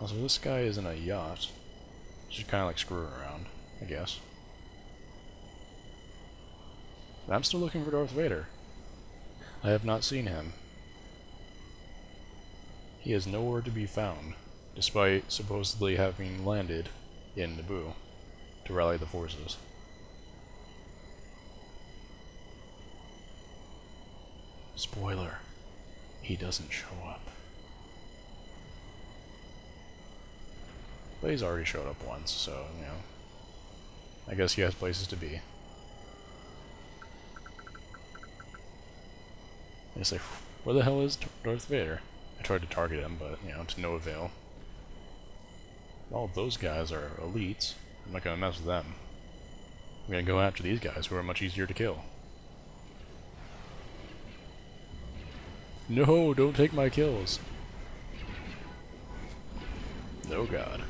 Also, this guy is in a yacht. Just kind of like screwing around, I guess. But I'm still looking for Darth Vader. I have not seen him. He is nowhere to be found, despite supposedly having landed in Naboo to rally the forces. Spoiler, he doesn't show up. But he's already showed up once, so, you know, I guess he has places to be. I say, where the hell is Darth Vader? I tried to target him, but, you know, to no avail. All those guys are elites. I'm not gonna mess with them. I'm gonna go after these guys who are much easier to kill. No, don't take my kills. No god.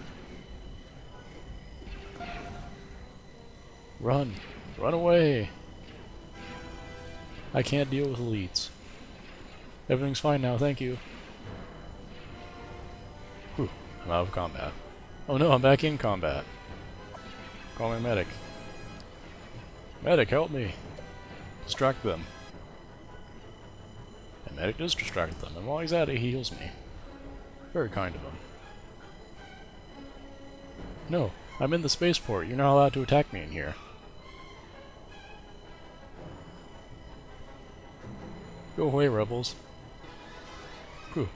Run! Run away! I can't deal with elites. Everything's fine now, thank you. Whew, I'm out of combat. Oh no, I'm back in combat. Call my medic. Medic, help me! Distract them. And medic does distract them, and while he's at it, he heals me. Very kind of him. No, I'm in the spaceport. You're not allowed to attack me in here. Go away, rebels. Whew.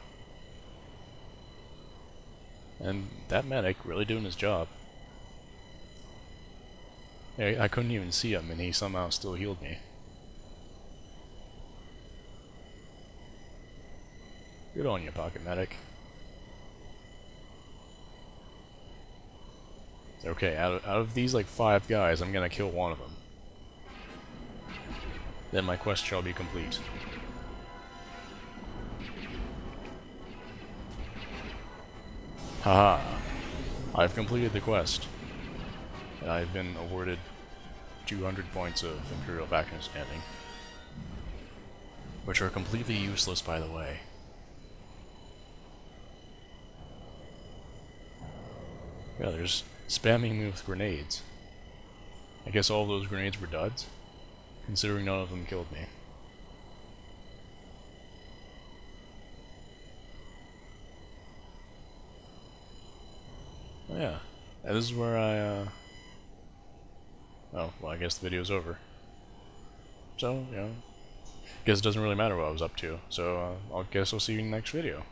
And that medic really doing his job. I couldn't even see him, and he somehow still healed me. Good on you, Pocket Medic. Okay, out of these like 5 guys, I'm gonna kill one of them. Then my quest shall be complete. Haha! I've completed the quest. And I've been awarded 200 points of Imperial Faction standing. Which are completely useless, by the way. Yeah, there's spamming me with grenades. I guess all of those grenades were duds, considering none of them killed me. Oh, yeah, and this is where oh, well, I guess the video's over. So, you know, guess it doesn't really matter what I was up to, so I guess I'll see you in the next video.